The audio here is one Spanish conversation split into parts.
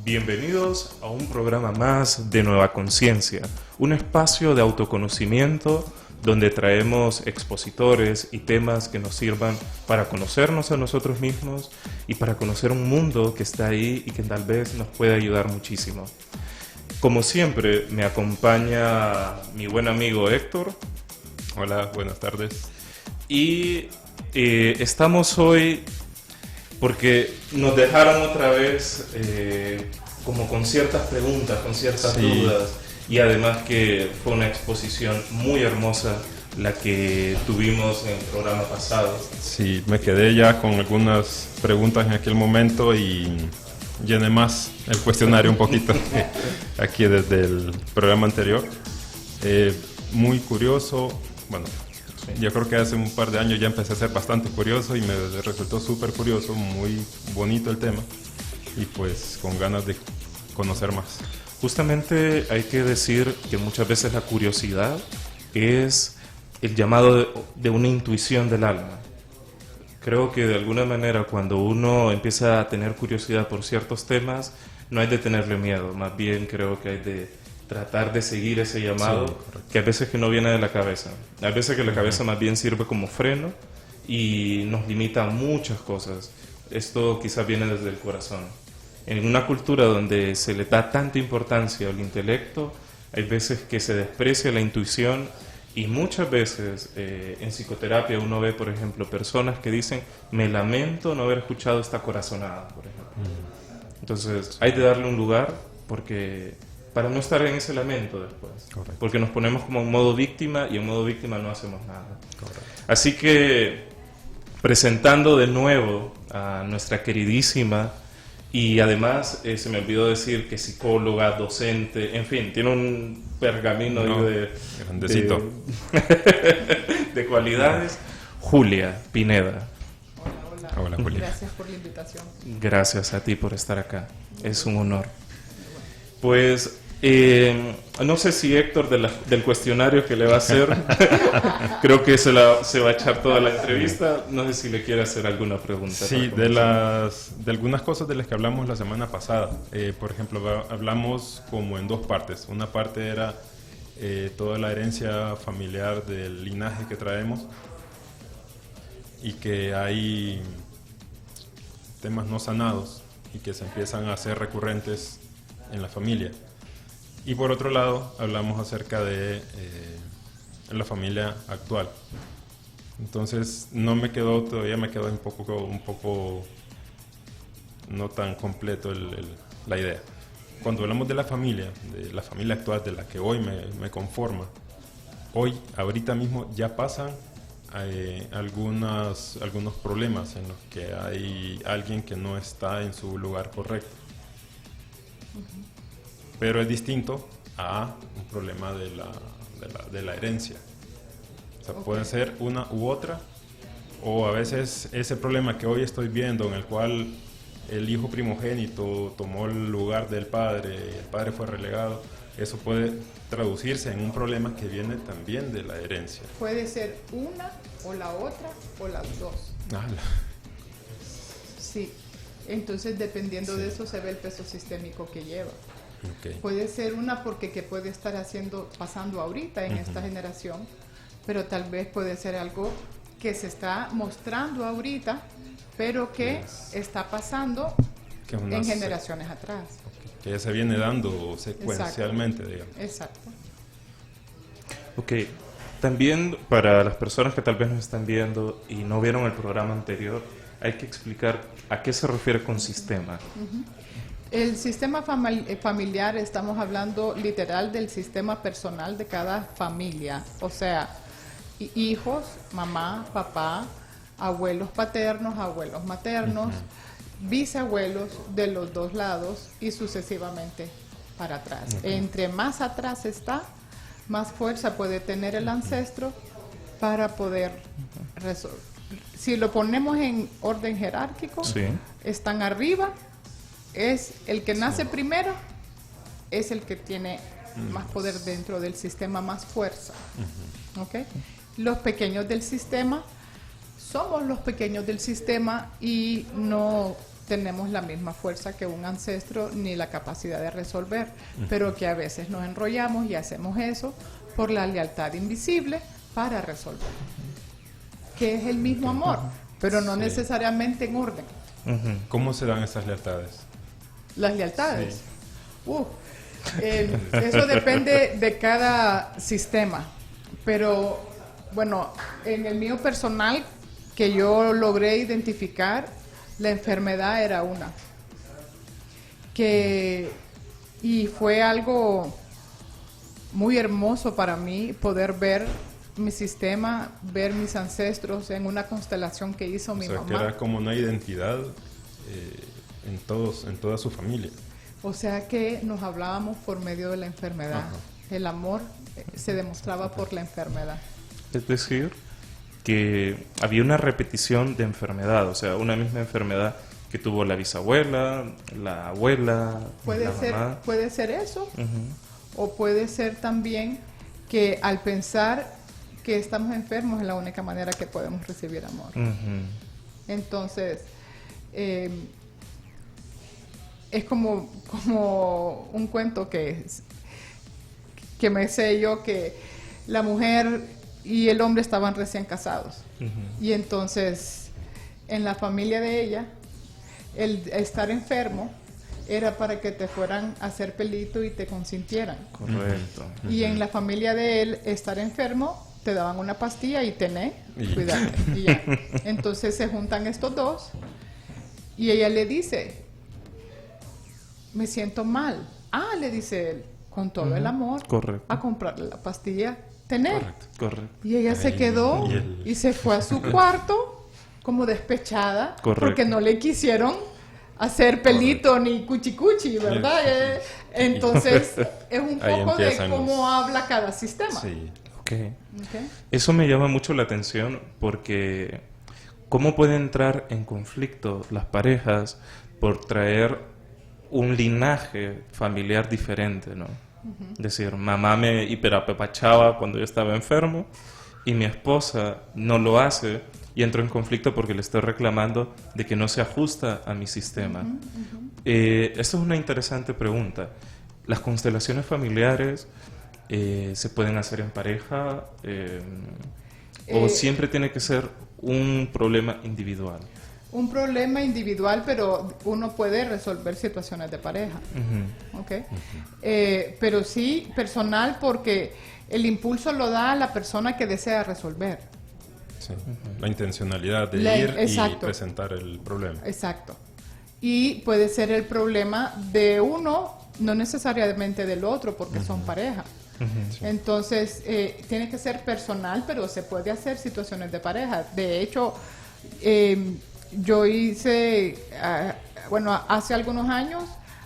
Bienvenidos a un programa más de Nueva Conciencia, un espacio de autoconocimiento donde traemos expositores y temas que nos sirvan para conocernos a nosotros mismos y para conocer un mundo que está ahí y que tal vez nos puede ayudar muchísimo. Como siempre, me acompaña mi buen amigo Héctor. Hola, buenas tardes. Y estamos hoy porque nos dejaron otra vez como con ciertas preguntas, con ciertas dudas, y además que fue una exposición muy hermosa la que tuvimos en el programa pasado. Sí, me quedé ya con algunas preguntas en aquel momento y llené más el cuestionario un poquito aquí desde el programa anterior. Muy curioso, bueno, yo creo que hace un par de años ya empecé a ser bastante curioso y me resultó súper curioso, muy bonito el tema y pues con ganas de conocer más. Justamente hay que decir que muchas veces la curiosidad es el llamado de una intuición del alma. Creo que de alguna manera cuando uno empieza a tener curiosidad por ciertos temas, no hay de tenerle miedo, más bien creo que hay de tratar de seguir ese llamado, que a veces que no viene de la cabeza. A veces que la cabeza más bien sirve como freno y nos limita a muchas cosas. Esto quizás viene desde el corazón. En una cultura donde se le da tanta importancia al intelecto, hay veces que se desprecia la intuición y muchas veces en psicoterapia uno ve, por ejemplo, personas que dicen, me lamento no haber escuchado esta corazonada, por ejemplo. Entonces hay de darle un lugar porque para no estar en ese lamento después. Correcto. Porque nos ponemos como en modo víctima y en modo víctima no hacemos nada. Correcto. Así que presentando de nuevo a nuestra queridísima y además se me olvidó decir que psicóloga, docente, en fin, tiene un pergamino grandecito de cualidades. Julia Pineda. Hola, Julia. Gracias por la invitación. Gracias a ti por estar acá. Es un honor. Pues no sé si Héctor del cuestionario que le va a hacer, creo que se va a echar toda la entrevista. No sé si le quiere hacer alguna pregunta. Sí, de algunas cosas de las que hablamos la semana pasada. Por ejemplo, hablamos como en dos partes. Una parte era toda la herencia familiar del linaje que traemos y que hay temas no sanados y que se empiezan a hacer recurrentes en la familia. Y por otro lado, hablamos acerca de la familia actual. Entonces, todavía me quedó un poco no tan completo la idea. Cuando hablamos de la familia actual, de la que hoy me conforma, ahorita mismo ya pasan algunos problemas en los que hay alguien que no está en su lugar correcto. Pero es distinto a un problema de la herencia. O sea, puede ser una u otra, o a veces ese problema que hoy estoy viendo en el cual el hijo primogénito tomó el lugar del padre, el padre fue relegado, eso puede traducirse en un problema que viene también de la herencia. Puede ser una o la otra o las dos. Sí, entonces dependiendo de eso se ve el peso sistémico que lleva. Okay. Puede ser una porque que puede estar pasando ahorita en esta generación, pero tal vez puede ser algo que se está mostrando ahorita, pero que está pasando en generaciones atrás. Okay. Que ya se viene dando secuencialmente, digamos. Exacto. Ok, también para las personas que tal vez nos están viendo y no vieron el programa anterior, hay que explicar a qué se refiere con sistema. El sistema familiar, estamos hablando literal del sistema personal de cada familia, o sea, hijos, mamá, papá, abuelos paternos, abuelos maternos, bisabuelos de los dos lados y sucesivamente para atrás. Entre más atrás está, más fuerza puede tener el ancestro para poder resolver. Si lo ponemos en orden jerárquico, están arriba. Es el que nace primero, es el que tiene más poder dentro del sistema, más fuerza. ¿Okay? Los pequeños del sistema, somos los pequeños del sistema y no tenemos la misma fuerza que un ancestro ni la capacidad de resolver, pero que a veces nos enrollamos y hacemos eso por la lealtad invisible para resolver, que es el mismo amor, pero no necesariamente en orden. ¿Cómo se dan esas lealtades? Las lealtades. Eso depende de cada sistema, pero bueno, en el mío personal, que yo logré identificar, la enfermedad era una. Y fue algo muy hermoso para mí poder ver mi sistema, ver mis ancestros en una constelación que hizo mi mamá. Que era como una identidad en toda su familia. O sea que nos hablábamos por medio de la enfermedad. Ajá. El amor se demostraba por la enfermedad. Es decir, que había una repetición de enfermedad, o sea, una misma enfermedad que tuvo la bisabuela, la abuela, mamá. Puede ser eso, o puede ser también que al pensar que estamos enfermos es la única manera que podemos recibir amor. Entonces, es como un cuento que me sé yo, que la mujer y el hombre estaban recién casados. Y entonces, en la familia de ella, el estar enfermo era para que te fueran a hacer pelito y te consintieran. Correcto. Y en la familia de él, estar enfermo, te daban una pastilla y cuídate. Y ya. Entonces se juntan estos dos y ella le dice, me siento mal. Le dice él, con todo el amor, correcto, a comprarle la pastilla, tener. Correcto. Y ella se quedó y se fue a su cuarto como despechada, porque no le quisieron hacer pelito ni cuchicuchi, ¿verdad? Entonces es un poco de cómo habla cada sistema. Sí. Okay. Eso me llama mucho la atención porque cómo pueden entrar en conflicto las parejas por traer un linaje familiar diferente, ¿no? Es decir, mamá me hiperapapachaba cuando yo estaba enfermo y mi esposa no lo hace y entro en conflicto porque le estoy reclamando de que no se ajusta a mi sistema. Esto es una interesante pregunta. ¿Las constelaciones familiares se pueden hacer en pareja o siempre tiene que ser un problema individual? Un problema individual, pero uno puede resolver situaciones de pareja. Pero sí personal, porque el impulso lo da la persona que desea resolver. Sí. La intencionalidad de ir y presentar el problema. Exacto. Y puede ser el problema de uno, no necesariamente del otro, porque son pareja. Sí. Entonces, tiene que ser personal, pero se puede hacer situaciones de pareja. De hecho, yo hice, hace algunos años,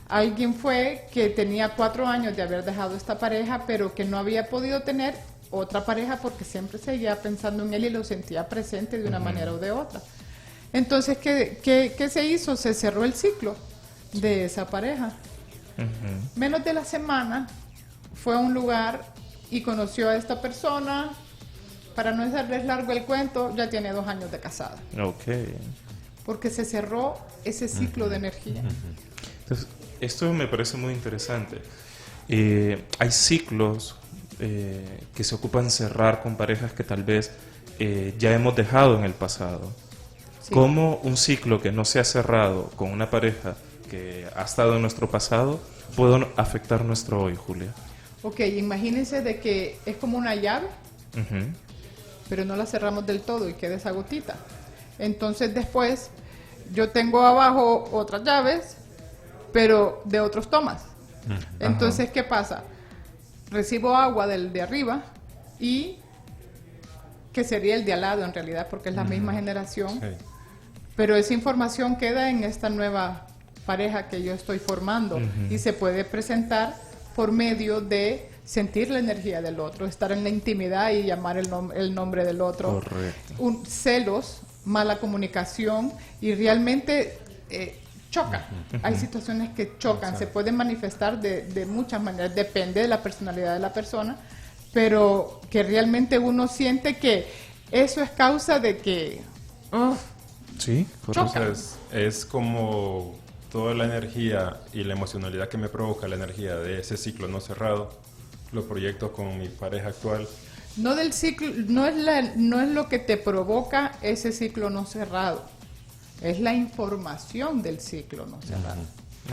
alguien fue que tenía 4 años de haber dejado esta pareja, pero que no había podido tener otra pareja porque siempre seguía pensando en él y lo sentía presente de una manera o de otra. Entonces, ¿qué se hizo? Se cerró el ciclo de esa pareja. Menos de la semana fue a un lugar y conoció a esta persona. Para no hacerles largo el cuento, ya tiene 2 años de casada. Porque se cerró ese ciclo de energía. Entonces, esto me parece muy interesante. Hay ciclos que se ocupan cerrar con parejas que tal vez ya hemos dejado en el pasado. Sí. ¿Cómo un ciclo que no se ha cerrado con una pareja que ha estado en nuestro pasado puede afectar nuestro hoy, Julia? Imagínense de que es como una llave, pero no la cerramos del todo y queda esa gotita. Entonces después yo tengo abajo otras llaves, pero de otros tomas. Entonces, ¿qué pasa? Recibo agua del de arriba y que sería el de al lado en realidad, porque es la misma generación. Sí. Pero esa información queda en esta nueva pareja que yo estoy formando y se puede presentar por medio de sentir la energía del otro, estar en la intimidad y llamar el nombre del otro. Correcto. Celos, mala comunicación y realmente chocan. Hay situaciones que chocan, se pueden manifestar de muchas maneras, depende de la personalidad de la persona, pero que realmente uno siente que eso es causa de que Sí, correcto. Chocan. Entonces, es como toda la energía y la emocionalidad que me provoca la energía de ese ciclo no cerrado, lo proyecto con mi pareja actual. No del ciclo, no es lo que te provoca ese ciclo no cerrado, es la información del ciclo no cerrado.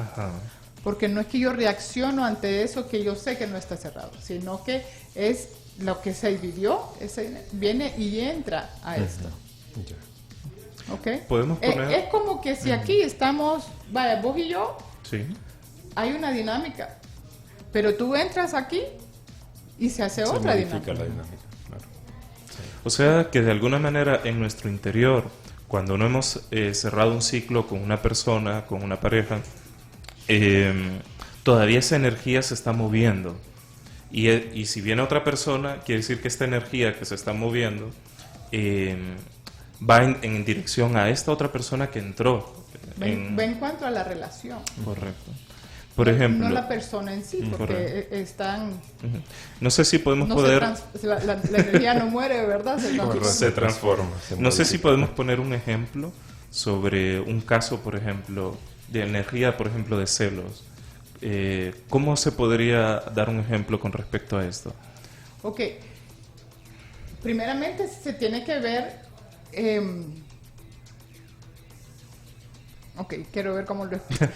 Ajá. Porque no es que yo reacciono ante eso que yo sé que no está cerrado, sino que es lo que se vivió, viene y entra a esto. Ya. ¿Ok? Podemos poner- Es como que si aquí estamos, vaya, vos y yo, Sí. hay una dinámica, pero tú entras aquí y se hace Se otra modifica dinámica. la dinámica, claro. O sea que de alguna manera en nuestro interior, cuando no hemos cerrado un ciclo con una persona, con una pareja, todavía esa energía se está moviendo. Y si viene otra persona, quiere decir que esta energía que se está moviendo va en dirección a esta otra persona que entró. Va en cuanto a la relación. Correcto. Por ejemplo, No la persona en sí, porque correcto. están... Ujú. No sé si podemos No poder... la energía no muere, ¿verdad? Se transforma. Se transforma. se No sé si modifica. podemos poner un ejemplo sobre un caso, por ejemplo, de energía, por ejemplo, de celos. ¿Cómo se podría dar un ejemplo con respecto a esto? Ok. Primeramente se tiene que ver... ok, quiero ver cómo lo explico.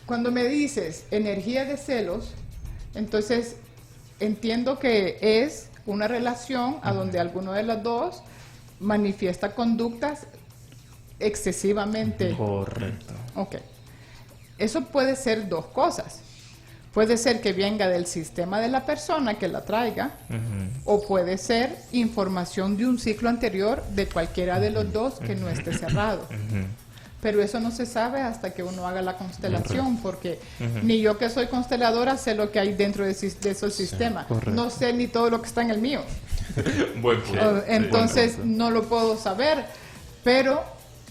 Cuando me dices energía de celos, entonces entiendo que es una relación a donde alguno de los dos manifiesta conductas excesivamente. Correcto. Ok. Eso puede ser dos cosas. Puede ser que venga del sistema de la persona que la traiga, o puede ser información de un ciclo anterior de cualquiera de los dos que no esté cerrado. Pero eso no se sabe hasta que uno haga la constelación, porque ni yo que soy consteladora sé lo que hay dentro de esos sistemas. correcto. No sé ni todo lo que está en el mío. Buen punto. Entonces no lo puedo saber, pero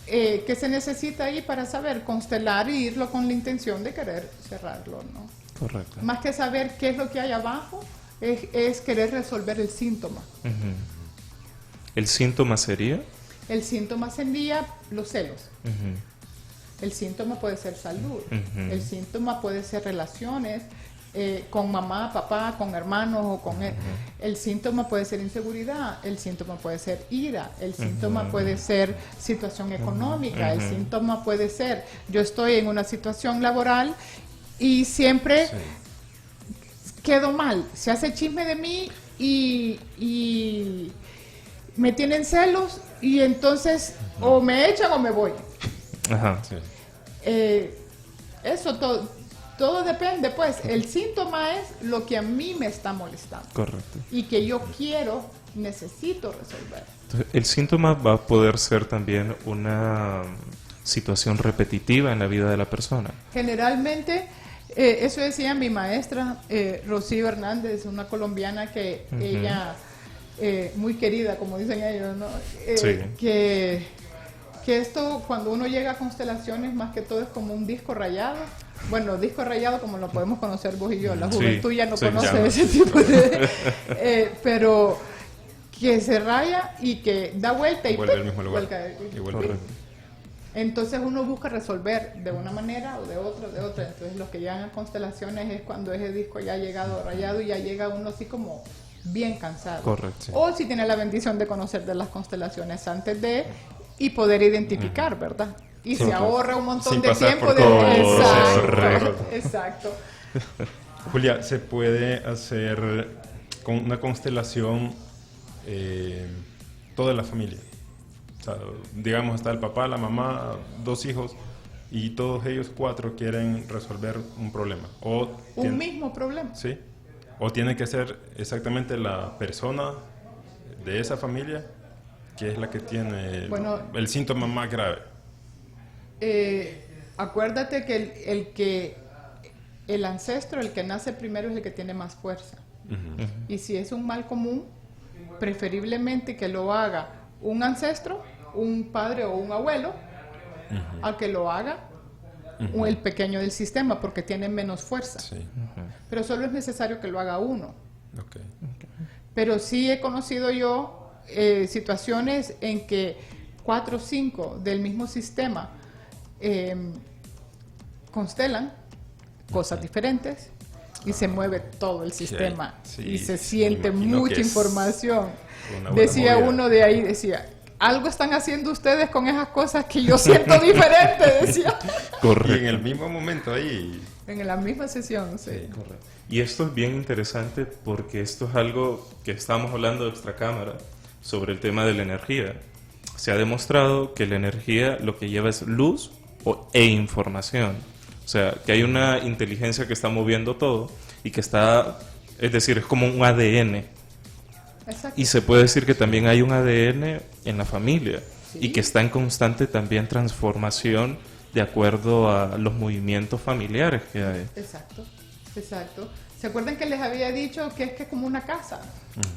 ¿qué se necesita ahí para saber? Constelar y irlo con la intención de querer cerrarlo, ¿no? Correcto. Más que saber qué es lo que hay abajo, es querer resolver el síntoma. Ujú. ¿El síntoma sería? El síntoma sería los celos. Ujú. El síntoma puede ser salud. Ujú. El síntoma puede ser relaciones con mamá, papá, con hermanos o con él. El síntoma puede ser inseguridad. El síntoma puede ser ira. El síntoma puede ser situación económica. El síntoma puede ser yo estoy en una situación laboral y siempre quedo mal. Se hace chisme de mí y me tienen celos y entonces o me echan o me voy. Ajá. Sí. Eso todo depende, pues. El síntoma es lo que a mí me está molestando Correcto. y que yo necesito resolver. Entonces, el síntoma va a poder ser también una situación repetitiva en la vida de la persona. Generalmente, eso decía mi maestra, Rocío Hernández, una colombiana que ella, muy querida, como dicen ellos, ¿no? Sí. Que esto, cuando uno llega a constelaciones, más que todo es como un disco rayado. Bueno, disco rayado como lo podemos conocer vos y yo. La Sí, juventud ya no sí, conoce ya no. ese tipo de... pero que se raya y que da vuelta y Vuelve ¡pum! al mismo lugar. vuelca. Y vuelve. Correcto. Entonces uno busca resolver de una manera o de otra. Entonces los que llegan a constelaciones es cuando ese disco ya ha llegado rayado y ya llega uno así como bien cansado. Correcto. O si tiene la bendición de conocer de las constelaciones antes de y poder identificar, ¿verdad? Y se ahorra un montón Sin de pasar tiempo por de... todo el proceso. Exacto, exacto. Julia, ¿se puede hacer con una constelación toda la familia? O sea, digamos, está el papá, la mamá, 2 hijos, y todos ellos 4 quieren resolver un problema. Un mismo problema. ¿Sí? ¿O tiene que ser exactamente la persona de esa familia que es la que tiene Bueno, el síntoma más grave? Acuérdate que el ancestro, el que nace primero, es el que tiene más fuerza. Y si es un mal común, preferiblemente que lo haga un ancestro, un padre o un abuelo, al que lo haga el pequeño del sistema, porque tiene menos fuerza. Sí. Pero solo es necesario que lo haga uno. Ok. Pero sí he conocido yo situaciones en que 4 o 5 del mismo sistema constelan cosas diferentes y se mueve todo el sistema y se siente mucha información. Decía uno de ahí, decía, algo están haciendo ustedes con esas cosas que yo siento diferente, decía. Correcto. Y en el mismo momento ahí. En la misma sesión, sí. Correcto. Y esto es bien interesante porque esto es algo que estamos hablando de extracámara sobre el tema de la energía. Se ha demostrado que la energía lo que lleva es luz e información. O sea, que hay una inteligencia que está moviendo todo y que está, es decir, es como un ADN. Exacto. Y se puede decir que también hay un ADN en la familia Sí. y que está en constante también transformación de acuerdo a los movimientos familiares que hay. Exacto, exacto. ¿Se acuerdan que les había dicho que es como una casa?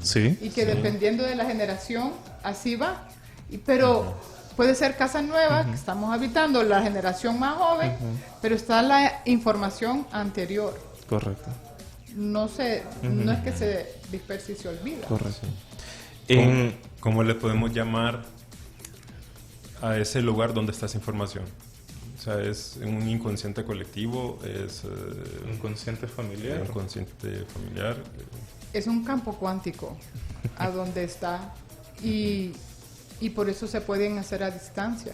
Sí. Y que dependiendo de la generación, así va. Pero puede ser casa nueva, que estamos habitando, la generación más joven, pero está la información anterior. Correcto. No es que se disperse y se olvida. Correcto. ¿Cómo le podemos llamar a ese lugar donde está esa información? O sea, ¿es un inconsciente colectivo? ¿Es Inconsciente familiar. un inconsciente familiar? Es un campo cuántico a donde está y por eso se pueden hacer a distancia,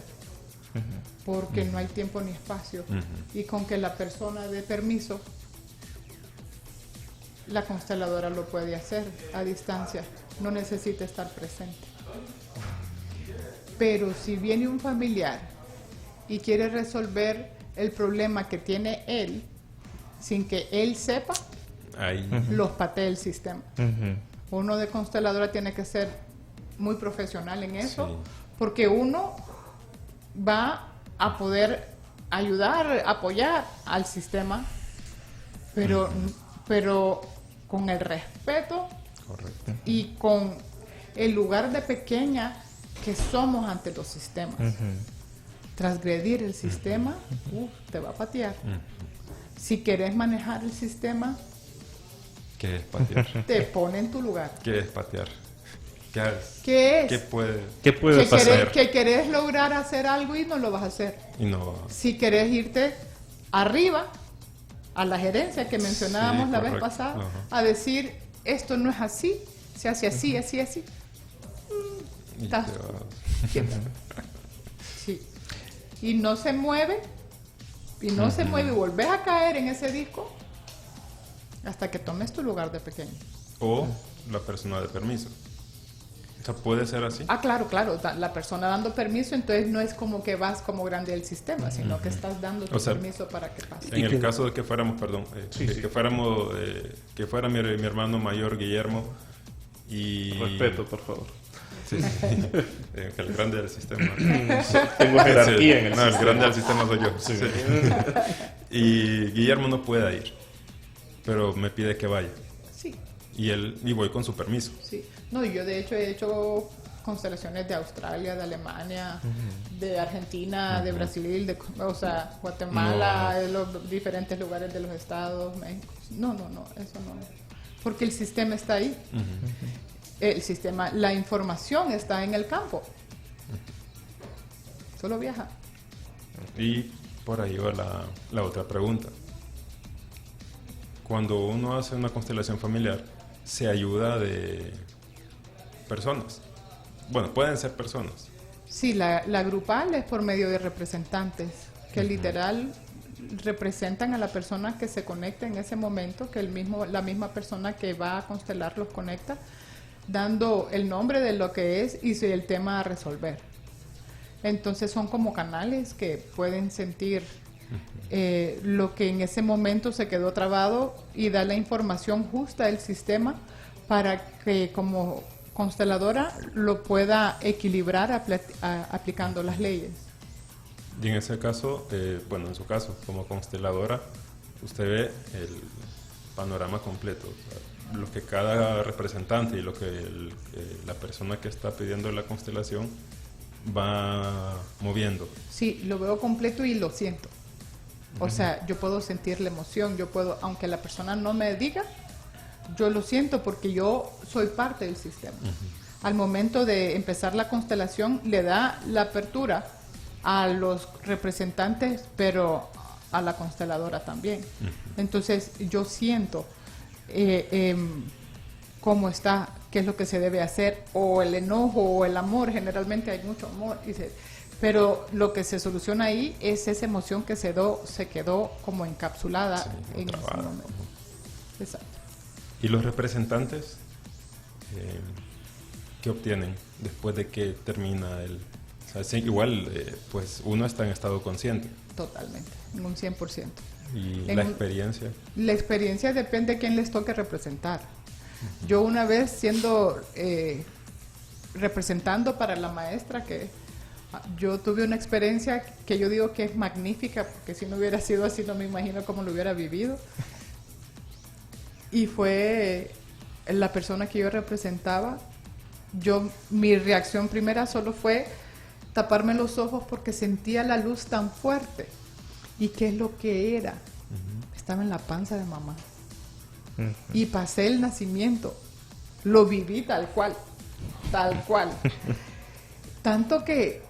porque no hay tiempo ni espacio. Y con que la persona dé permiso, la consteladora lo puede hacer a distancia, no necesita estar presente. Pero si viene un familiar y quiere resolver el problema que tiene él, sin que él sepa, Ahí. los patea el sistema. Ujú. Uno de consteladora tiene que ser muy profesional en eso, Sí. porque uno va a poder ayudar, apoyar al sistema, pero con el respeto Correcto. y con el lugar de pequeña que somos ante los sistemas. Transgredir el sistema, te va a patear. Si querés manejar el sistema, ¿Qué es patear? te pone en tu lugar. ¿Qué es patear? ¿Qué es? ¿Qué puede? ¿Qué puede pasar? Que querés lograr hacer algo y no lo vas a hacer. Y no. Si querés irte arriba, a la gerencia que mencionábamos Sí, la vez correcto. pasada, Ajá. a decir, esto no es así, se hace así, así, así. Y Estás te vas. quieto. Sí. Y no se mueve, y no se mueve, y volvés a caer en ese disco hasta que tomes tu lugar de pequeño. O la persona de permiso. O sea, puede ser así. Ah, claro, la persona dando permiso, entonces no es como que vas como grande del sistema, sino que estás dando tu O sea, permiso para que pase. En el caso de que fuéramos, perdón, Sí, sí. que fuera mi hermano mayor Guillermo y Respeto, por favor. Sí, sí. Que el grande del sistema. Tengo jerarquía en el No, el sistema. grande del sistema soy yo. Sí. Y Guillermo no puede ir, pero me pide que vaya. Sí, Y voy con su permiso. sí. No, yo de hecho he hecho constelaciones de Australia, de Alemania, de Argentina, de Brasil, o sea, Guatemala, de los diferentes lugares de los estados, México. No, eso no. Porque el sistema está ahí. El sistema, la información está en el campo. Solo viaja. Y por ahí va la otra pregunta. Cuando uno hace una constelación familiar, se ayuda de personas. Bueno, pueden ser personas. Sí, la grupal es por medio de representantes que literal representan a la persona que se conecta en ese momento, que la misma persona que va a constelar los conecta, dando el nombre de lo que es y el tema a resolver. Entonces son como canales que pueden sentir lo que en ese momento se quedó trabado y da la información justa del sistema para que como consteladora lo pueda equilibrar aplicando las leyes. Y en ese caso, bueno, en su caso, como consteladora, usted ve el panorama completo. O sea, lo que cada representante y lo que la persona que está pidiendo la constelación va moviendo. Sí, lo veo completo y lo siento. O sea, yo puedo sentir la emoción, aunque la persona no me diga, yo lo siento porque yo soy parte del sistema. al momento de empezar la constelación le da la apertura a los representantes, pero a la consteladora también. Entonces yo siento cómo está, qué es lo que se debe hacer, o el enojo o el amor. Generalmente hay mucho amor, pero lo que se soluciona ahí es esa emoción que se quedó como encapsulada en ese momento. Exacto. ¿Y los representantes qué obtienen después de que termina el... O sea, sí, igual, pues uno está en estado consciente. Totalmente, en un 100%. ¿Y la experiencia? La experiencia depende de quién les toque representar. Yo una vez representando para la maestra, que yo tuve una experiencia que yo digo que es magnífica, porque si no hubiera sido así no me imagino cómo lo hubiera vivido. Y fue la persona que yo representaba. Mi reacción primera solo fue taparme los ojos porque sentía la luz tan fuerte. ¿Y qué es lo que era? Estaba en la panza de mamá. Y pasé el nacimiento. Lo viví tal cual. Tal cual. Tanto que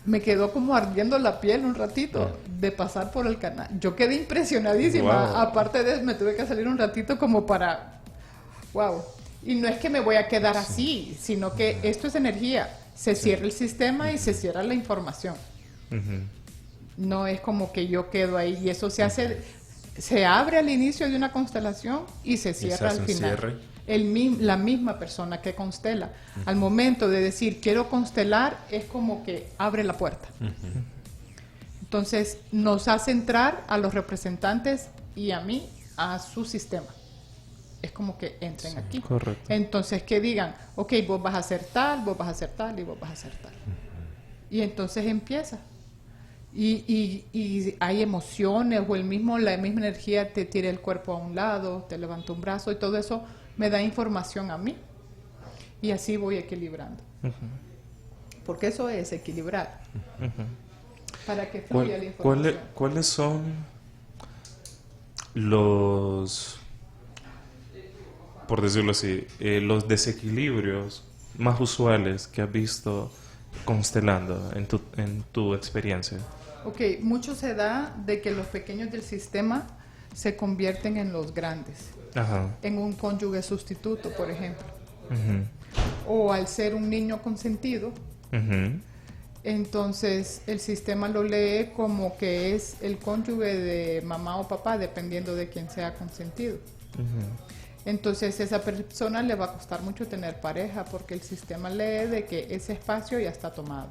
me quedó como ardiendo la piel un ratito de pasar por el canal. Yo quedé impresionadísima. Wow. Aparte de eso, me tuve que salir un ratito como para... ¡Wow! Y no es que me voy a quedar así, sino que esto es energía. Se cierra el sistema y se cierra la información. No es como que yo quedo ahí y eso se hace... Se abre al inicio de una constelación y se cierra al final. La misma persona que constela. Al momento de decir quiero constelar, es como que abre la puerta. Entonces nos hace entrar a los representantes y a mí a su sistema. Es como que entren aquí. Correcto. Entonces que digan, ok, vos vas a hacer tal, vos vas a hacer tal y vos vas a hacer tal. Y entonces empieza. Y hay emociones o la misma energía te tira el cuerpo a un lado, te levanta un brazo y todo eso me da información a mí. Y así voy equilibrando. Porque eso es equilibrar. Para que fluya la información. ¿Cuáles son los, por decirlo así, los desequilibrios más usuales que has visto constelando en tu experiencia? Ok, mucho se da de que los pequeños del sistema se convierten en los grandes. Ajá. En un cónyuge sustituto, por ejemplo. O al ser un niño consentido, entonces el sistema lo lee como que es el cónyuge de mamá o papá, dependiendo de quién sea consentido. Entonces a esa persona le va a costar mucho tener pareja porque el sistema lee de que ese espacio ya está tomado.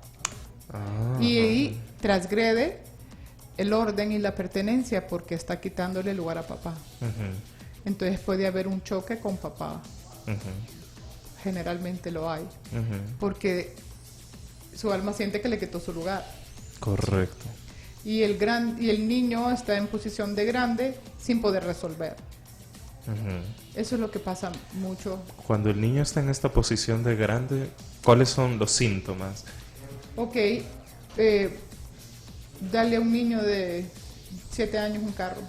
Y transgrede el orden y la pertenencia porque está quitándole lugar a papá. Entonces puede haber un choque con papá. Generalmente lo hay. Porque su alma siente que le quitó su lugar. Correcto. Y el niño está en posición de grande sin poder resolver. Eso es lo que pasa mucho. Cuando el niño está en esta posición de grande, ¿cuáles son los síntomas? Ok, dale a un niño de 7 años un carro.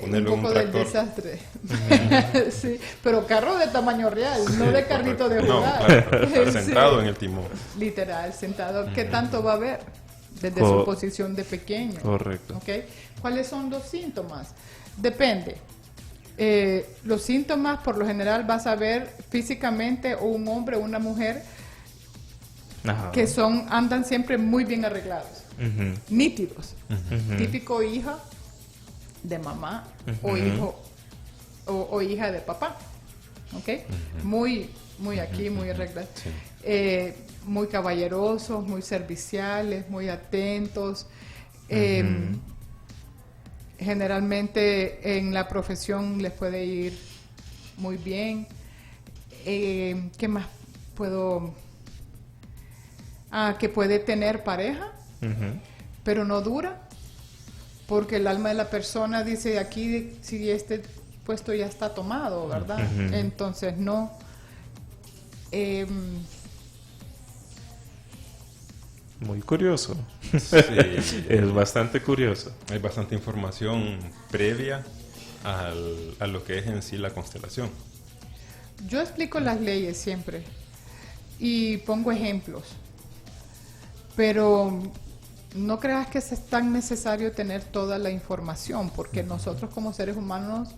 Un poco del desastre. Sí, pero carro de tamaño real, no de carrito de jugar. No, claro, estar sentado en el timón. Literal, sentado. ¿Qué tanto va a ver? Desde su posición de pequeño. Correcto. ¿Okay? ¿Cuáles son los síntomas? Depende. Los síntomas, por lo general, vas a ver físicamente o un hombre o una mujer que andan siempre muy bien arreglados, nítidos. Típico hija de mamá o hijo o hija de papá. ¿Okay? Muy aquí, muy arreglados. Muy caballerosos, muy serviciales, muy atentos. Generalmente en la profesión les puede ir muy bien. ¿Qué más puedo? Que puede tener pareja, pero no dura, porque el alma de la persona dice aquí si este puesto ya está tomado, ¿verdad? Entonces no. Muy curioso. Sí. Es bastante curioso. Hay bastante información previa a lo que es en sí la constelación. Yo explico las leyes siempre y pongo ejemplos, pero no creas que es tan necesario tener toda la información, porque nosotros como seres humanos,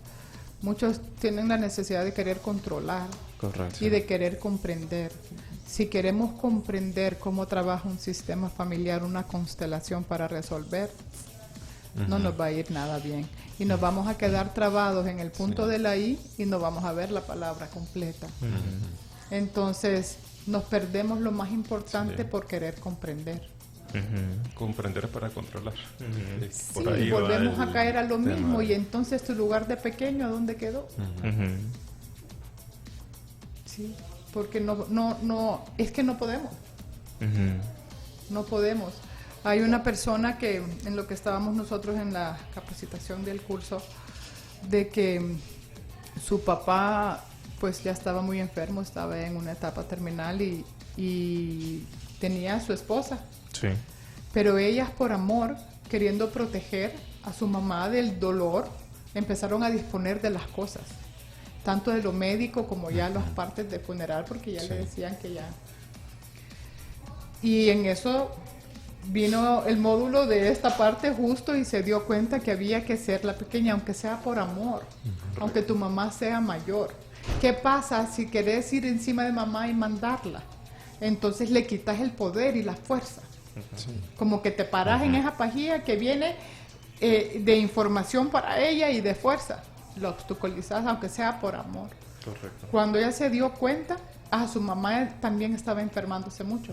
muchos tienen la necesidad de querer controlar. Correcto. Y de querer comprender. Si queremos comprender cómo trabaja un sistema familiar, una constelación para resolver, no nos va a ir nada bien. Y nos vamos a quedar trabados en el punto de la I y no vamos a ver la palabra completa. Entonces, nos perdemos lo más importante por querer comprender. Comprender para controlar. Sí, volvemos a caer a lo mismo. Y entonces tu lugar de pequeño, ¿a dónde quedó? Sí, porque es que no podemos. No podemos. Hay una persona que, en lo que estábamos nosotros en la capacitación del curso, de que su papá pues ya estaba muy enfermo, estaba en una etapa terminal y tenía a su esposa. Sí. Pero ellas, por amor, queriendo proteger a su mamá del dolor, empezaron a disponer de las cosas, tanto de lo médico como ya las partes de funeral, porque ya le decían que ya. Y en eso vino el módulo de esta parte justo y se dio cuenta que había que ser la pequeña, aunque sea por amor, aunque tu mamá sea mayor. ¿Qué pasa si querés ir encima de mamá y mandarla? Entonces le quitas el poder y la fuerza. Como que te paras en esa pajilla que viene de información para ella y de fuerza. Lo obstaculizas, aunque sea por amor. Correcto. Cuando ella se dio cuenta, su mamá también estaba enfermándose mucho.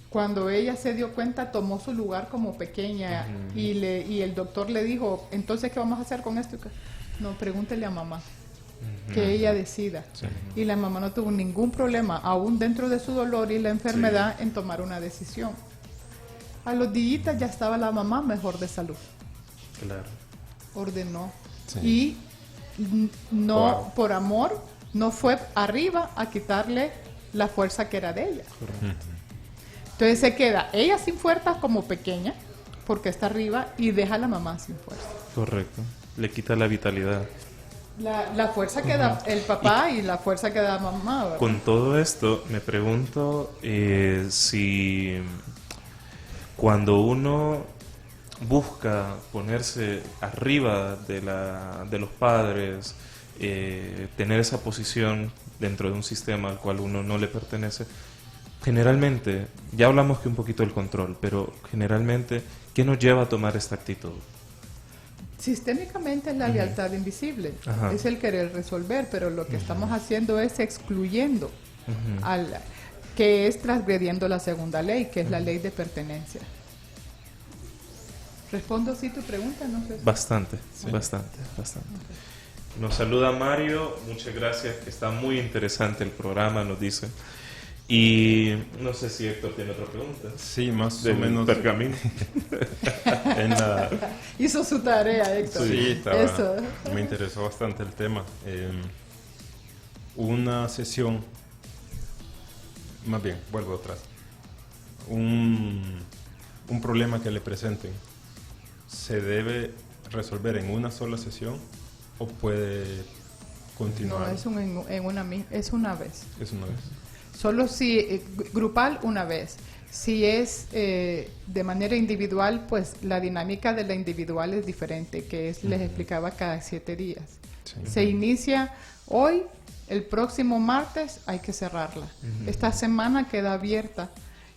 Cuando ella se dio cuenta, tomó su lugar como pequeña y el doctor le dijo, entonces, ¿qué vamos a hacer con esto? No, pregúntele a mamá, que ella decida. Y la mamá no tuvo ningún problema, aún dentro de su dolor y la enfermedad, en tomar una decisión. A los días ya estaba la mamá mejor de salud. Claro. Ordenó. Y no, por amor, no fue arriba a quitarle la fuerza que era de ella. Entonces se queda ella sin fuerza como pequeña, porque está arriba, y deja a la mamá sin fuerza. Correcto. Le quita la vitalidad. La fuerza que da el papá y la fuerza que da mamá, ¿verdad? Con todo esto, me pregunto si cuando uno busca ponerse arriba de los padres, tener esa posición dentro de un sistema al cual uno no le pertenece, generalmente, ya hablamos que un poquito del control, pero generalmente, ¿qué nos lleva a tomar esta actitud? Sistémicamente es la lealtad invisible, es el querer resolver, pero lo que estamos haciendo es excluyendo, que es transgrediendo la segunda ley, que es la ley de pertenencia. ¿Respondo así tu pregunta? No sé. Bastante. Okay. Nos saluda Mario, muchas gracias, que está muy interesante el programa, nos dice. Y no sé si Héctor tiene otra pregunta. Sí, más o menos. Pergamino. Hizo su tarea, Héctor. Sí, me interesó bastante el tema. Una sesión, más bien, vuelvo atrás. Un problema que le presenten, ¿se debe resolver en una sola sesión o puede continuar? No, es una vez. Es una vez. Solo si grupal, una vez. Si es de manera individual, pues la dinámica de la individual es diferente, que es, les explicaba, cada 7 días. Se inicia hoy, el próximo martes hay que cerrarla. Esta semana queda abierta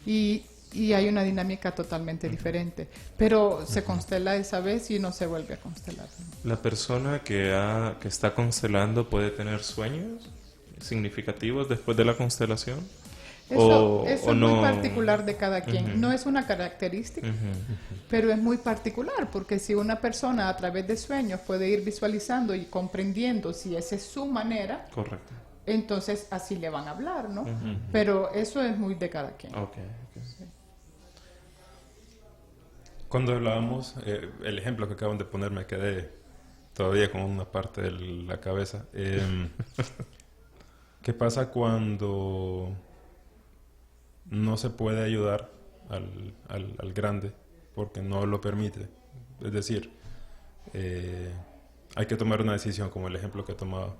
y hay una dinámica totalmente diferente. Pero se constela esa vez y no se vuelve a constelar. ¿La persona que está constelando puede tener sueños significativos después de la constelación? Eso es muy particular de cada quien. No es una característica, pero es muy particular, porque si una persona a través de sueños puede ir visualizando y comprendiendo si esa es su manera, correcto, entonces así le van a hablar, ¿no? Pero eso es muy de cada quien. Okay. Sí. Cuando hablábamos, el ejemplo que acaban de poner, me quedé todavía con una parte de la cabeza. ¿Qué pasa cuando no se puede ayudar al grande porque no lo permite? Es decir, hay que tomar una decisión, como el ejemplo que he tomado.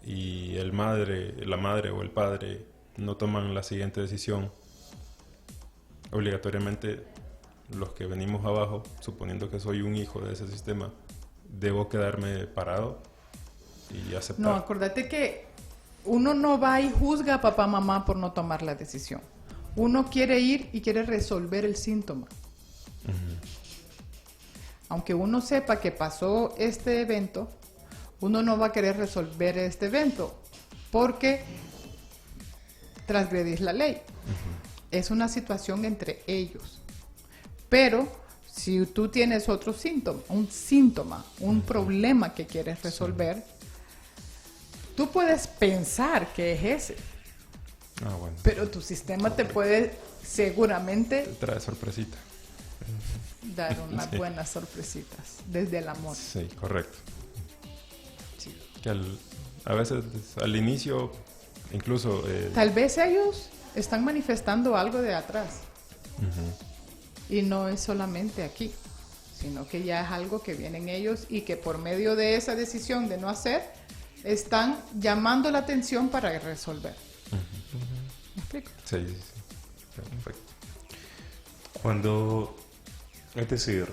y la madre o el padre no toman la siguiente decisión, obligatoriamente los que venimos abajo, suponiendo que soy un hijo de ese sistema, debo quedarme parado y aceptar. No, acuérdate que uno no va y juzga a papá, mamá por no tomar la decisión. Uno quiere ir y quiere resolver el síntoma. Aunque uno sepa que pasó este evento, uno no va a querer resolver este evento porque transgredís la ley. Es una situación entre ellos. Pero si tú tienes otro síntoma, un problema que quieres resolver, tú puedes pensar que es ese. Bueno. Pero tu sistema te puede seguramente Te trae sorpresita. dar unas buenas sorpresitas desde el amor. Sí, correcto. Sí. Que a veces al inicio, incluso... Tal vez ellos están manifestando algo de atrás. Y no es solamente aquí, sino que ya es algo que vienen ellos y que por medio de esa decisión de no hacer, están llamando la atención para resolver. ¿Me explico? Sí. Perfecto. Cuando, es decir,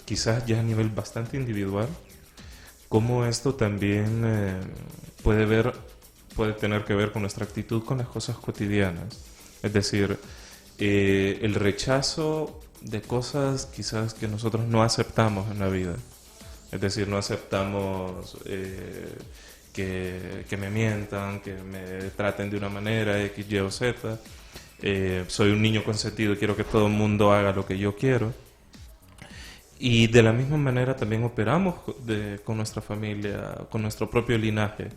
quizás ya a nivel bastante individual, cómo esto también puede tener que ver con nuestra actitud con las cosas cotidianas. Es decir, el rechazo de cosas quizás que nosotros no aceptamos en la vida. Es decir, no aceptamos que me mientan, que me traten de una manera, X, Y o Z. Soy un niño consentido y quiero que todo el mundo haga lo que yo quiero. Y de la misma manera también operamos con nuestra familia, con nuestro propio linaje.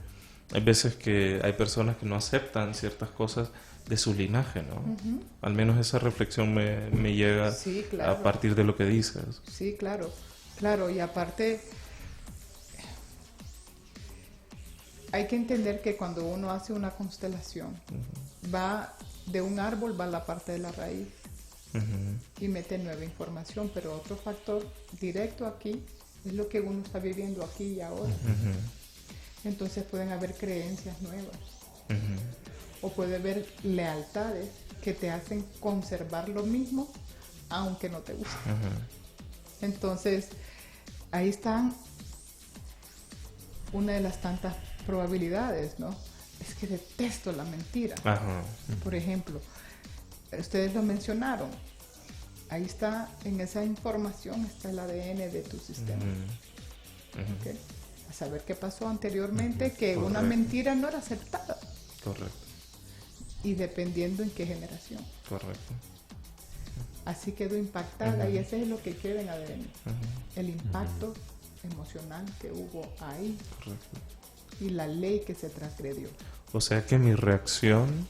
Hay veces que hay personas que no aceptan ciertas cosas de su linaje, ¿no? Al menos esa reflexión me llega Sí, claro. a partir de lo que dices. Sí, claro, claro, y aparte hay que entender que cuando uno hace una constelación, va de un árbol, va a la parte de la raíz y mete nueva información, pero otro factor directo aquí es lo que uno está viviendo aquí y ahora. Entonces pueden haber creencias nuevas. O puede haber lealtades que te hacen conservar lo mismo aunque no te guste. Entonces, ahí están una de las tantas probabilidades, ¿no? Es que detesto la mentira. Por ejemplo, ustedes lo mencionaron. Ahí está, en esa información está el ADN de tu sistema. ¿Okay? A saber qué pasó anteriormente, que una mentira no era aceptada. Correcto. Y dependiendo en qué generación. Correcto. Así quedó impactada y ese es lo que queda en ADN. El impacto emocional que hubo ahí. Correcto. Y la ley que se transgredió. O sea que mi reacción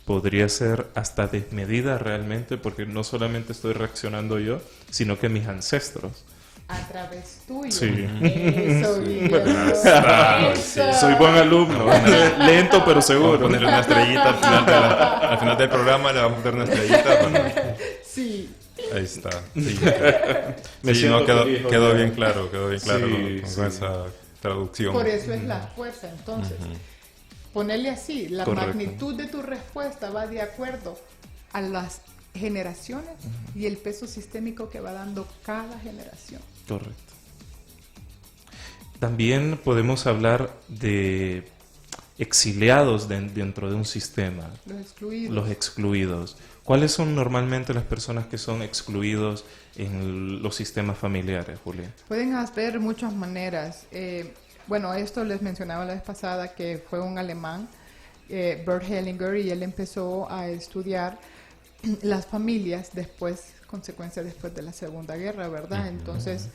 podría ser hasta desmedida realmente, porque no solamente estoy reaccionando yo, sino que mis ancestros. A través tuyo. Sí. Eso, Sí. Soy buen alumno, lento pero Vamos a seguro. ponerle una estrellita al final del programa, le vamos a poner una estrellita. Bueno, Sí. ahí está. Sí, Me sí, siento no, feliz, quedó Jorge. bien claro Sí, con sí. esa traducción. Por eso es la fuerza. Entonces, ponerle así, la Correcto. magnitud de tu respuesta va de acuerdo a las generaciones y el peso sistémico que va dando cada generación. Correcto. También podemos hablar de exiliados dentro de un sistema, Los excluidos. los excluidos. ¿Cuáles son normalmente las personas que son excluidos en los sistemas familiares, Julia? Pueden haber muchas maneras. Bueno, esto les mencionaba la vez pasada que fue un alemán, Bert Hellinger, y él empezó a estudiar las familias consecuencias después de la Segunda Guerra, ¿verdad? Entonces,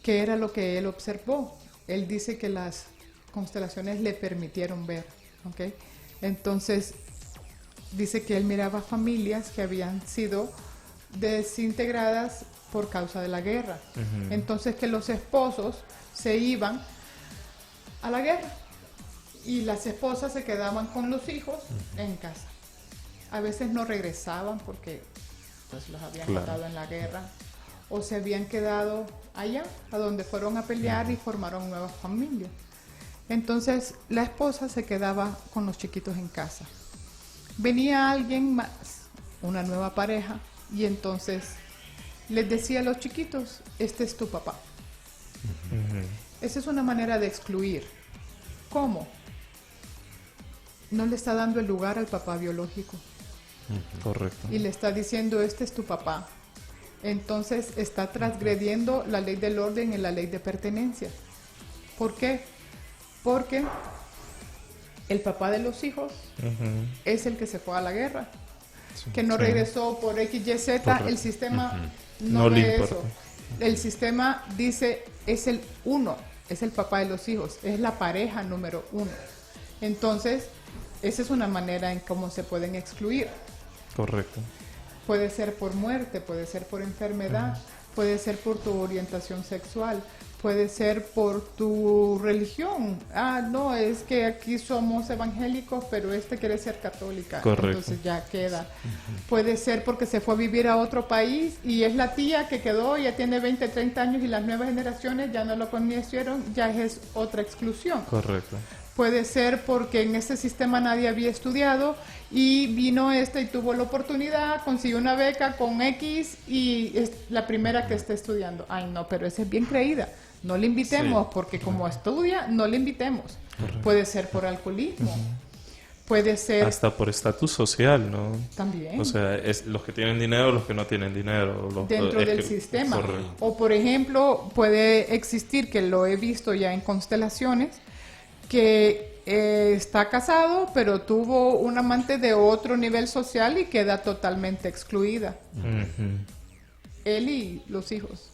¿qué era lo que él observó? Él dice que las constelaciones le permitieron ver, ¿ok? Entonces, dice que él miraba familias que habían sido desintegradas por causa de la guerra. Entonces, que los esposos se iban a la guerra y las esposas se quedaban con los hijos en casa. A veces no regresaban porque pues los habían matado en la guerra o se habían quedado allá, a donde fueron a pelear y formaron nuevas familias. Entonces la esposa se quedaba con los chiquitos en casa. Venía alguien más, una nueva pareja, y entonces les decía a los chiquitos, este es tu papá. Esa es una manera de excluir. ¿Cómo? No le está dando el lugar al papá biológico. Correcto. Y le está diciendo, este es tu papá. Entonces está transgrediendo la ley del orden y la ley de pertenencia. ¿Por qué? Porque el papá de los hijos es el que se fue a la guerra, que no regresó por X, Y, Z. Correcto. El sistema No no le ve importa. eso. El sistema dice, es el uno, es el papá de los hijos, es la pareja número uno. Entonces, esa es una manera en cómo se pueden excluir. Correcto. Puede ser por muerte, puede ser por enfermedad, puede ser por tu orientación sexual, puede ser por tu religión. Ah, no, es que aquí somos evangélicos, pero este quiere ser católica. Correcto. Entonces ya queda. Puede ser porque se fue a vivir a otro país y es la tía que quedó, ya tiene 20, 30 años y las nuevas generaciones ya no lo conocieron, ya es otra exclusión. Correcto. Puede ser porque en este sistema nadie había estudiado y vino y tuvo la oportunidad, consiguió una beca con X y es la primera que está estudiando. Ay, no, pero esa es bien creída. No le invitemos porque como estudia, no le invitemos. Puede ser por alcoholismo. Puede ser Hasta por estatus social, ¿no? también O sea, es los que tienen dinero, los que no tienen dinero. dentro es del que- sistema. Correcto. O por ejemplo, puede existir, que lo he visto ya en constelaciones, que está casado, pero tuvo un amante de otro nivel social y queda totalmente excluida. Él y los hijos.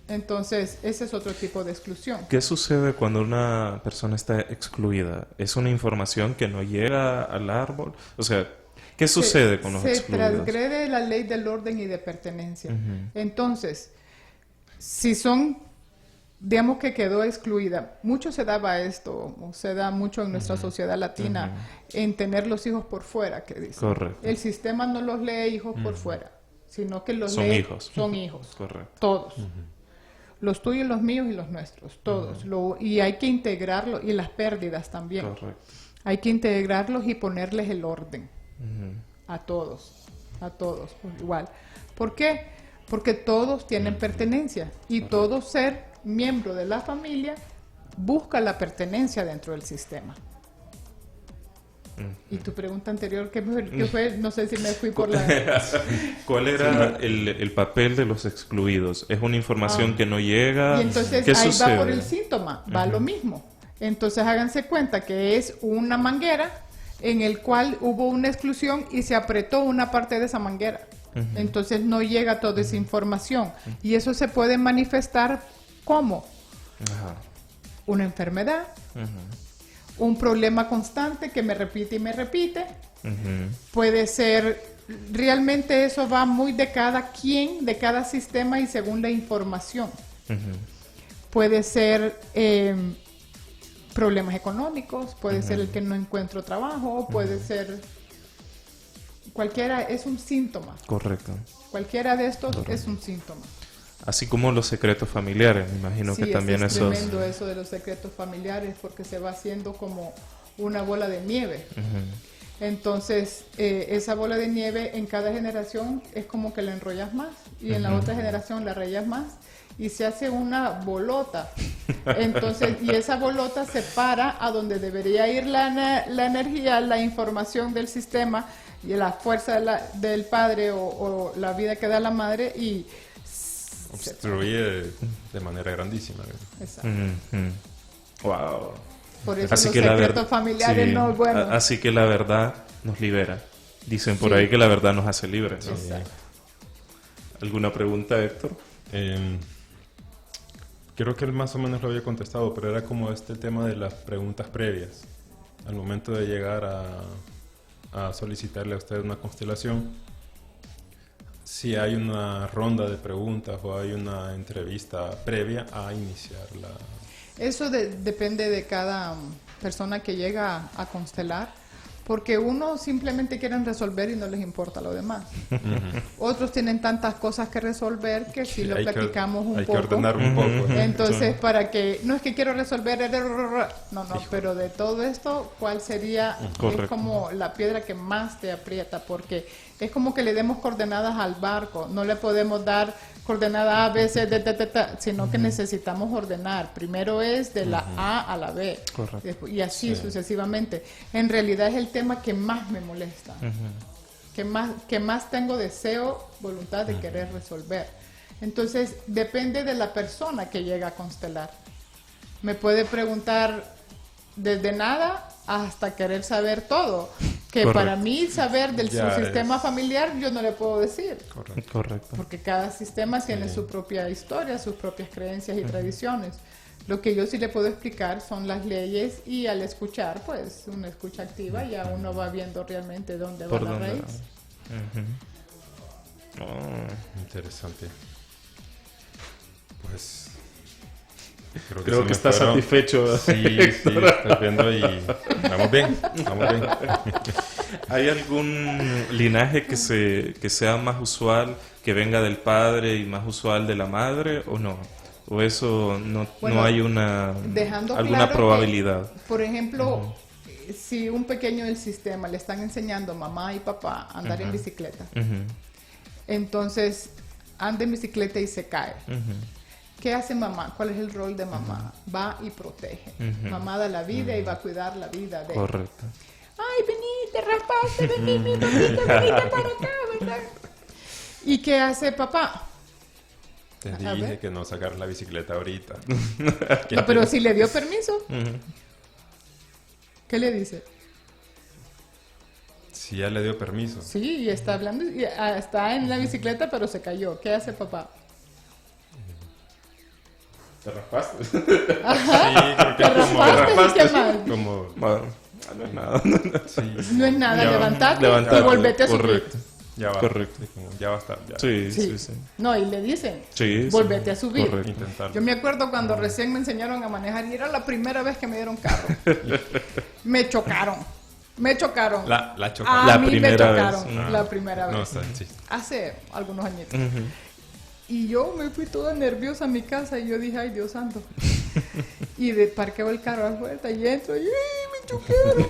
Entonces, ese es otro tipo de exclusión. ¿Qué sucede cuando una persona está excluida? ¿Es una información que no llega al árbol? O sea, ¿qué sucede con los Se excluidos? transgrede la ley del orden y de pertenencia. Entonces, si son, digamos que quedó excluida, mucho se daba esto, o se da mucho en nuestra sociedad latina, en tener los hijos por fuera, que dicen. Correcto. El sistema no los lee hijos por fuera, sino que los Son lee, hijos. son hijos, Correcto. todos. Los tuyos, los míos y los nuestros, todos. Y hay que integrarlo, y las pérdidas también. Correcto. Hay que integrarlos y ponerles el orden a todos por igual. ¿Por qué? Porque todos tienen pertenencia y todo ser miembro de la familia busca la pertenencia dentro del sistema. Y tu pregunta anterior, ¿qué fue? No sé si me fui por la... ¿Cuál era el papel de los excluidos? ¿Es una información que no llega? Y entonces ¿Qué ahí sucede? va por el síntoma, va lo mismo. Entonces háganse cuenta que es una manguera en el cual hubo una exclusión y se apretó una parte de esa manguera. Entonces no llega toda esa información. Y eso se puede manifestar como Ajá. una enfermedad, un problema constante que me repite y me repite. Puede ser, realmente eso va muy de cada quien, de cada sistema y según la información. Puede ser problemas económicos, puede ser el que no encuentro trabajo, puede ser cualquiera, es un síntoma. Correcto. Cualquiera de estos es un síntoma. Así como los secretos familiares, me imagino Sí, que también es esos... tremendo eso de los secretos familiares porque se va haciendo como una bola de nieve. Entonces, esa bola de nieve en cada generación es como que la enrollas más y en la otra generación la rayas más y se hace una bolota. Entonces, y esa bolota se para a donde debería ir la energía, la información del sistema y la fuerza del padre o la vida que da la madre y... Obstruye de manera grandísima. Exacto. Wow. Por eso Así los que la secretos familiares sí, no, bueno. Así que la verdad nos libera. Dicen por Sí. ahí que la verdad nos hace libres, ¿no? Exacto. ¿Alguna pregunta, Héctor? Creo que él más o menos lo había contestado, pero era como este tema de las preguntas previas. Al momento de llegar a solicitarle a usted una constelación, si hay una ronda de preguntas o hay una entrevista previa a iniciarla. Eso depende de cada persona que llega a constelar, Porque unos simplemente quieren resolver y no les importa lo demás. Otros tienen tantas cosas que resolver que si lo platicamos un poco. Hay que ordenar un poco. Entonces, para que... No es que quiero resolver... No, pero de todo esto, ¿cuál sería? Es como la piedra que más te aprieta, porque es como que le demos coordenadas al barco. No le podemos dar coordenada A, B, C, D, sino que necesitamos ordenar. Primero es de la A a la B. Correcto. Y así sucesivamente. En realidad es el tema que más me molesta. Que más tengo deseo, voluntad de querer resolver. Entonces, depende de la persona que llega a constelar. Me puede preguntar desde nada hasta querer saber todo. Que para mí saber del su sistema familiar yo no le puedo decir. Correcto. Porque cada sistema tiene su propia historia, sus propias creencias y tradiciones. Lo que yo sí le puedo explicar son las leyes, y al escuchar, pues una escucha activa, ya uno va viendo realmente dónde va la raíz. Interesante. Pues creo que está satisfecho. Sí, estoy viendo y vamos bien. ¿Hay algún linaje que sea más usual, que venga del padre y más usual de la madre, o no? ¿O eso no hay alguna probabilidad? Que, por ejemplo, si un pequeño del sistema le están enseñando a mamá y papá a andar en bicicleta, entonces anda en bicicleta y se cae. ¿Qué hace mamá? ¿Cuál es el rol de mamá? Va y protege. Mamá da la vida y va a cuidar la vida de... Correcto. Ay, vení, te raspaste, vení, mi mamita, venite para acá, ¿verdad? ¿Y qué hace papá? Te dije que no sacar la bicicleta ahorita. No, pero si le dio permiso. ¿Qué le dice? Si ya le dio permiso. Sí, y está hablando, está en la bicicleta, pero se cayó. ¿Qué hace papá? ¿Te raspaste? Ajá. Sí, creo que ¿Te raspaste? ¿Y qué más? Como... No es nada. Sí. No es nada, levantate y volvete a subir. Correcto. Ya va. Correcto. Ya va a estar. Ya. Sí. No, y le dicen, volvete a subir. Correcto. Intentarlo. Yo me acuerdo cuando recién me enseñaron a manejar y era la primera vez que me dieron carro. Me chocaron. La chocaron. A mí me primera chocaron vez. la primera vez. No sé, sí. Hace algunos añitos. Y yo me fui toda nerviosa a mi casa y yo dije, ay, Dios santo. Y parqueo el carro afuera y entro y me chocaron.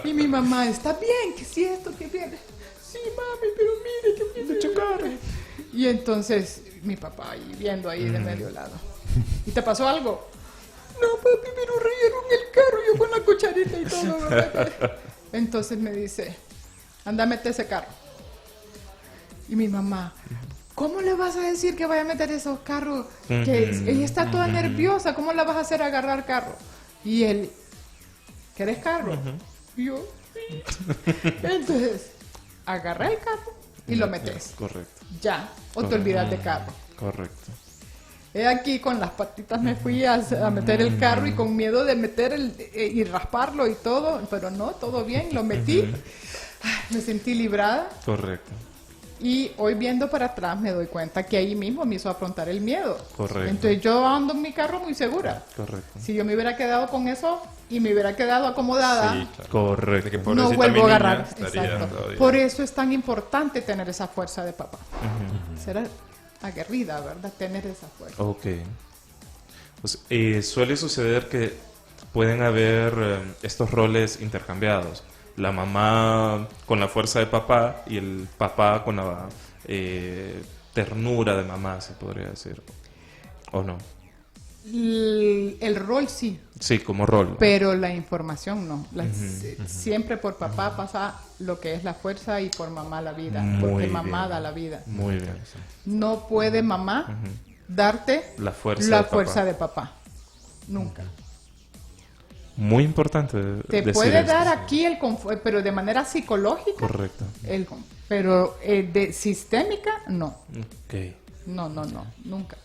Y mi mamá, ¿está bien? ¿Qué es esto? ¿Qué viene? Sí, mami, pero mire que me chocaron. Y entonces mi papá ahí viendo ahí de medio lado. ¿Y te pasó algo? No, papi, me lo rayaron el carro, yo con la cucharita y todo, ¿verdad? Entonces me dice, anda a meter ese carro. Y mi mamá, ¿cómo le vas a decir que vaya a meter esos carros? Que ella está toda nerviosa, ¿cómo la vas a hacer agarrar carro? Y él, ¿querés carro? Y yo, sí. Entonces, agarra el carro y lo metes. Correcto. Ya, o te olvidas de carro. Correcto. He aquí con las patitas me fui a meter el carro y con miedo de meter y rasparlo y todo, pero no, todo bien, lo metí, me sentí librada. Correcto. Y hoy viendo para atrás me doy cuenta que ahí mismo me hizo afrontar el miedo. Correcto. Entonces yo ando en mi carro muy segura. Correcto. Si yo me hubiera quedado con eso y me hubiera quedado acomodada, Sí, claro. Correcto. De que no pobrecita vuelvo mi a niña agarrar. estaría Exacto. todavía. Por eso es tan importante tener esa fuerza de papá. Ser aguerrida, ¿verdad? Tener esa fuerza. Ok. Pues, suele suceder que pueden haber estos roles intercambiados. La mamá con la fuerza de papá y el papá con la ternura de mamá, se podría decir. ¿O no? El rol sí, Sí, como rol. pero la información no. Siempre por papá pasa lo que es la fuerza y por mamá la vida. Muy Porque bien. mamá da la vida. Muy bien. No puede mamá darte La fuerza de papá. Nunca. Muy importante Te decir puede esto. dar aquí el confort, pero de manera psicológica. Correcto. Pero de sistémica, no. Ok. No, nunca.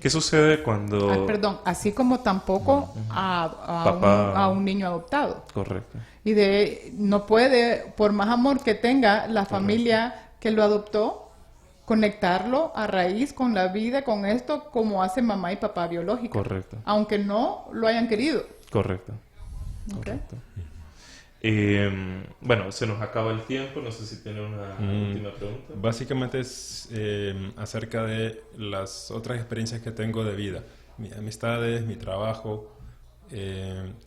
¿Qué sucede cuando... Perdón, así como tampoco Papá. a un niño adoptado. Correcto. Y no puede, por más amor que tenga la familia que lo adoptó, conectarlo a raíz con la vida, con esto, como hacen mamá y papá biológicos. Correcto. Aunque no lo hayan querido. Correcto. ¿Ok? Correcto. Bueno, se nos acaba el tiempo, no sé si tiene una última pregunta. Básicamente es acerca de las otras experiencias que tengo de vida. Mis amistades, mi trabajo,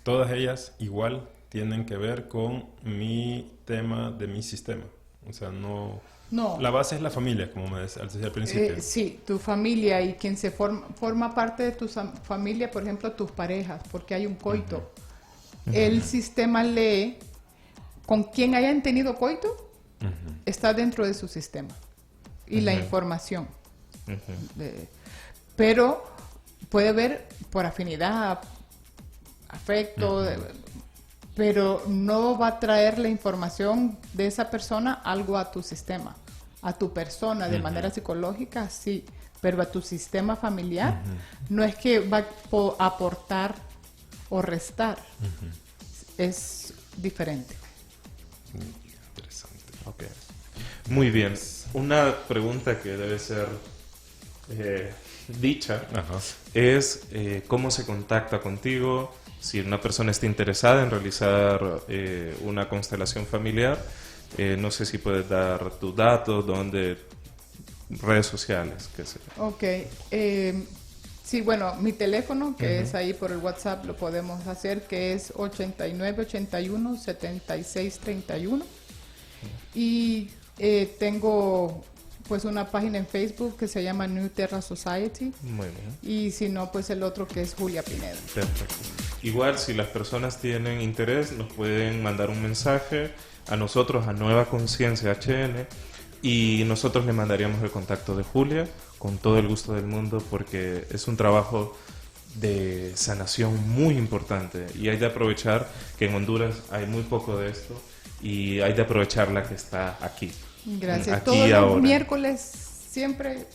todas ellas igual tienen que ver con mi tema de mi sistema. O sea, no... La base es la familia, como me decía al principio. Sí, tu familia y quien se forma parte de tu familia, por ejemplo, tus parejas, porque hay un coito. El sistema lee con quien hayan tenido coito, está dentro de su sistema. Y la información. Pero puede haber por afinidad, afecto, pero no va a traer la información de esa persona algo a tu sistema. A tu persona de manera psicológica, sí, pero a tu sistema familiar no es que va a aportar o restar. Es diferente. Interesante. Okay. Muy bien. Una pregunta que debe ser dicha es cómo se contacta contigo si una persona está interesada en realizar una constelación familiar. No sé si puedes dar tus datos, dónde, redes sociales, qué sé yo. Ok. Sí, bueno, mi teléfono, que es ahí por el WhatsApp, lo podemos hacer, que es 8981-7631. Y tengo pues una página en Facebook que se llama New Terra Society. Muy bien. Y si no, pues el otro que es Julia Pinedo. Perfecto. Igual, si las personas tienen interés, nos pueden mandar un mensaje a nosotros, a Nueva Conciencia HN, y nosotros le mandaríamos el contacto de Julia con todo el gusto del mundo, porque es un trabajo de sanación muy importante y hay de aprovechar que en Honduras hay muy poco de esto y hay de aprovechar la que está aquí. Gracias. Aquí Todos ahora. los miércoles, siempre,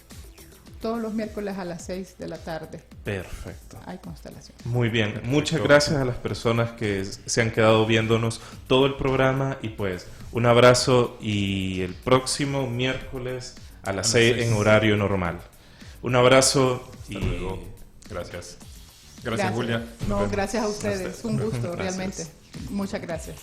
todos los miércoles a las 6 de la tarde. Perfecto. Hay constelación. Muy bien. Perfecto. Muchas gracias a las personas que se han quedado viéndonos todo el programa y pues un abrazo y el próximo miércoles a las 6 en horario normal. Un abrazo y Hasta luego. Gracias. Gracias, Julia. No, gracias a ustedes. Un gusto, Gracias. realmente. Muchas gracias.